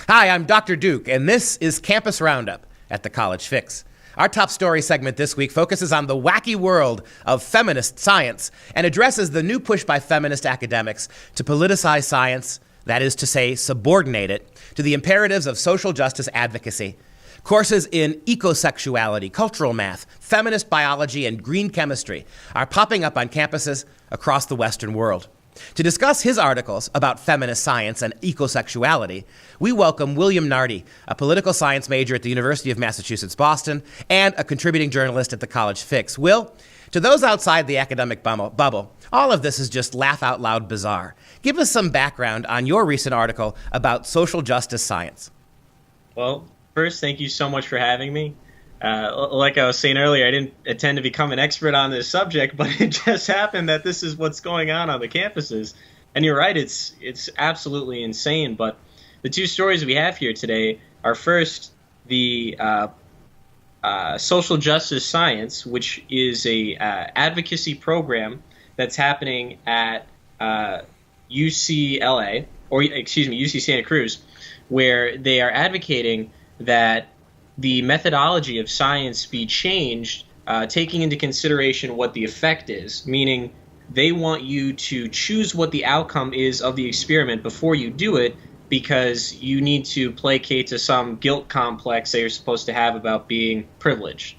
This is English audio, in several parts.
Hi, I'm Dr. Duke, and this is Campus Roundup at the College Fix. Our top story segment this week focuses on the wacky world of feminist science and addresses the new push by feminist academics to politicize science, that is to say, subordinate it to the imperatives of social justice advocacy. Courses in ecosexuality, cultural math, feminist biology, and green chemistry are popping up on campuses across the Western world. To discuss his articles about feminist science and ecosexuality, we welcome William Nardi, a political science major at the University of Massachusetts, Boston, and a contributing journalist at the College Fix. Will, to those outside the academic bubble, all of this is just laugh out loud bizarre. Give us some background on your recent article about social justice science. Well, first, thank you so much for having me. Like I was saying earlier, I didn't intend to become an expert on this subject, but it just happened that this is what's going on the campuses. And you're right, it's absolutely insane. But the two stories we have here today are first the social justice science, which is a advocacy program that's happening at UCLA, or excuse me, UC Santa Cruz, where they are advocating that the methodology of science be changed, taking into consideration what the effect is, meaning they want you to choose what the outcome is of the experiment before you do it, because you need to placate to some guilt complex that you're supposed to have about being privileged.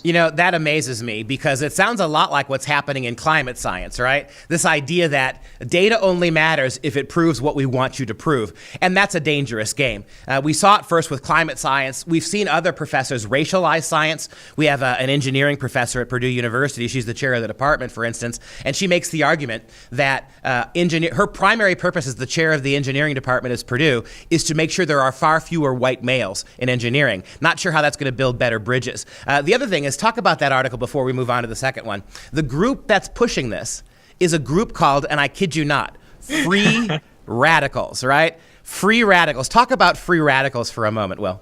You know, that amazes me because it sounds a lot like what's happening in climate science, right? This idea that data only matters if it proves what we want you to prove. And that's a dangerous game. We saw it first with climate science. We've seen other professors racialize science. We have an engineering professor at Purdue University. She's the chair of the department, for instance. And she makes the argument that her primary purpose as the chair of the engineering department at Purdue is to make sure there are far fewer white males in engineering. Not sure how that's going to build better bridges. The other thing is, talk about that article before we move on to the second one. The group that's pushing this is a group called, and I kid you not, Free Radicals, right? Free Radicals. Talk about Free Radicals for a moment, Will.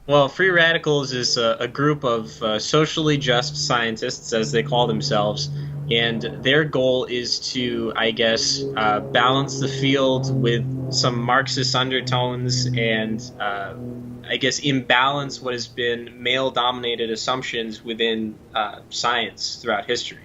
Well, Free Radicals is a group of socially just scientists, as they call themselves, and their goal is to, I guess, balance the field with some Marxist undertones and I guess, imbalance what has been male-dominated assumptions within science throughout history.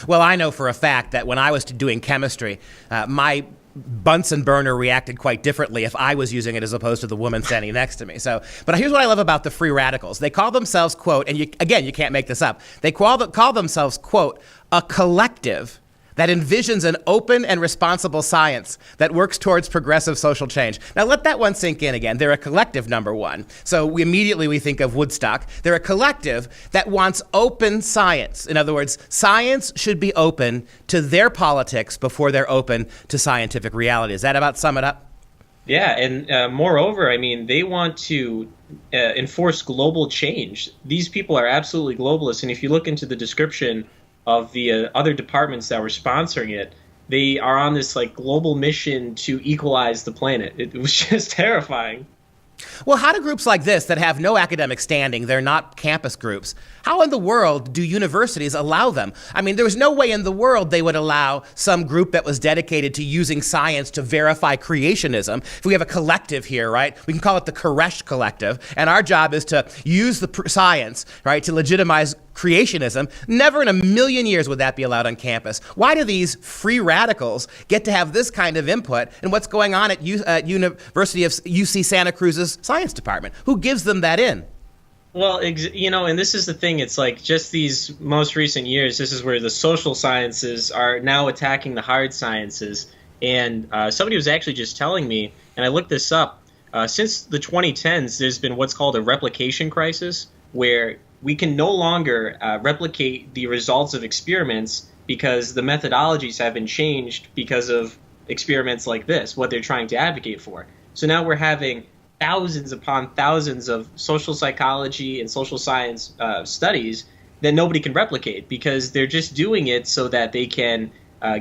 Well, I know for a fact that when I was doing chemistry, my Bunsen burner reacted quite differently if I was using it as opposed to the woman standing next to me. But here's what I love about the Free Radicals. They call themselves, quote, and you can't make this up, they call themselves, quote, a collective that envisions an open and responsible science that works towards progressive social change. Now let that one sink in again. They're a collective, number one. So we immediately think of Woodstock. They're a collective that wants open science. In other words, science should be open to their politics before they're open to scientific reality. Does that about sum it up? Yeah, and moreover, I mean, they want to enforce global change. These people are absolutely globalists, and if you look into the description of the other departments that were sponsoring it, they are on this like global mission to equalize the planet. It was just terrifying. Well, how do groups like this that have no academic standing, they're not campus groups, how in the world do universities allow them? I mean, there was no way in the world they would allow some group that was dedicated to using science to verify creationism. If we have a collective here, right, we can call it the Koresh Collective, and our job is to use the science, right, to legitimize creationism. Never in a million years would that be allowed on campus. Why do these free radicals get to have this kind of input in what's going on at University of UC Santa Cruz's science department? Who gives them that in? Well, and this is the thing. It's like just these most recent years, this is where the social sciences are now attacking the hard sciences. And somebody was actually just telling me, and I looked this up, since the 2010s, there's been what's called a replication crisis, where we can no longer replicate the results of experiments because the methodologies have been changed because of experiments like this, what they're trying to advocate for. So now we're having thousands upon thousands of social psychology and social science studies that nobody can replicate because they're just doing it so that they can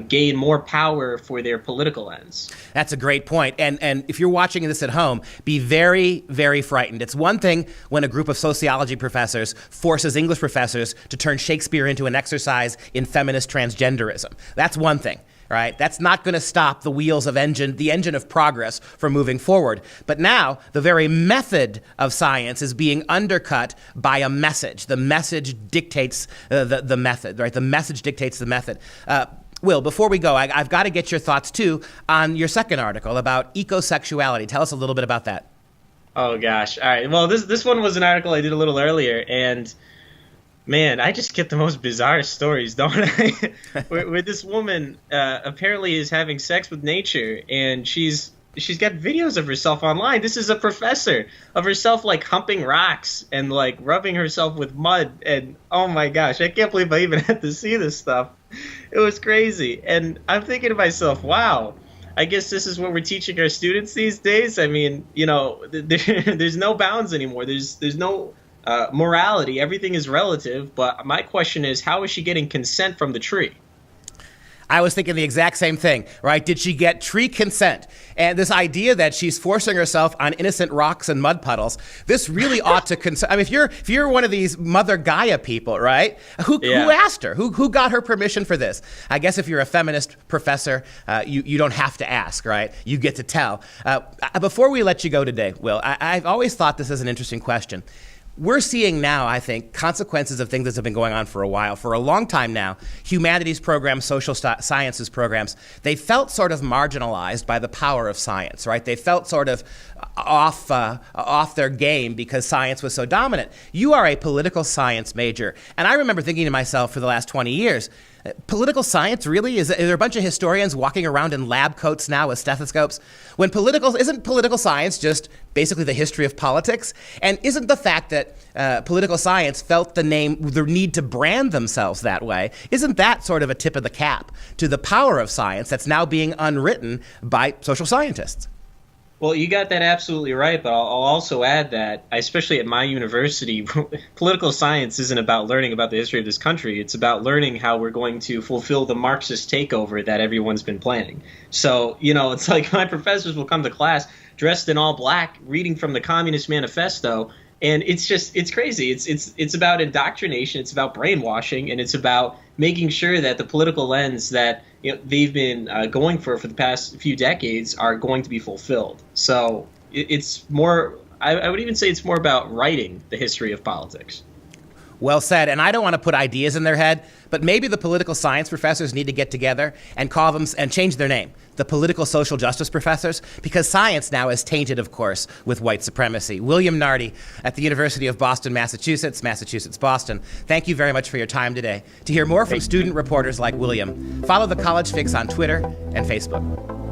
gain more power for their political ends. That's a great point. And if you're watching this at home, be very, very frightened. It's one thing when a group of sociology professors forces English professors to turn Shakespeare into an exercise in feminist transgenderism. That's one thing. right? That's not going to stop the wheels of the engine of progress from moving forward. But now the very method of science is being undercut by a message. The message dictates the method, right? The message dictates the method. Will, before we go, I've got to get your thoughts, too, on your second article about ecosexuality. Tell us a little bit about that. Oh, gosh. All right. Well, this one was an article I did a little earlier, and man, I just get the most bizarre stories, don't I? where this woman apparently is having sex with nature, and she's got videos of herself online. This is a professor of herself, like, humping rocks and, like, rubbing herself with mud. And, oh, my gosh, I can't believe I even had to see this stuff. It was crazy. And I'm thinking to myself, wow, I guess this is what we're teaching our students these days. I mean, you know, there's no bounds anymore. There's no morality. Everything is relative. But my question is, how is she getting consent from the tree? I was thinking the exact same thing, right? Did she get tree consent? And this idea that she's forcing herself on innocent rocks and mud puddles, this really ought to concern. I mean, if you're one of these Mother Gaia people, right? Who asked her? Who got her permission for this? I guess if you're a feminist professor, you don't have to ask, right? You get to tell. Before we let you go today, Will, I've always thought this is an interesting question. We're seeing now, I think, consequences of things that have been going on for a while. For a long time now, humanities programs, social sciences programs, they felt sort of marginalized by the power of science, right? They felt sort of off their game because science was so dominant. You are a political science major, and I remember thinking to myself for the last 20 years, political science, really? Is there a bunch of historians walking around in lab coats now with stethoscopes? Isn't political science just basically the history of politics? And isn't the fact that political science felt the need to brand themselves that way, isn't that sort of a tip of the cap to the power of science that's now being unwritten by social scientists? Well, you got that absolutely right, but I'll also add that, especially at my university, political science isn't about learning about the history of this country. It's about learning how we're going to fulfill the Marxist takeover that everyone's been planning. So, you know, it's like my professors will come to class dressed in all black, reading from the Communist Manifesto, and it's crazy. It's about indoctrination, it's about brainwashing, and it's about making sure that the political lens that they've been going for the past few decades are going to be fulfilled. So it's more, I would even say it's more about writing the history of politics. Well said. And I don't want to put ideas in their head, but maybe the political science professors need to get together and call them and change their name, the political social justice professors, because science now is tainted, of course, with white supremacy. William Nardi at the University of Boston, Massachusetts, Boston. Thank you very much for your time today. To hear more from student reporters like William, follow the College Fix on Twitter and Facebook.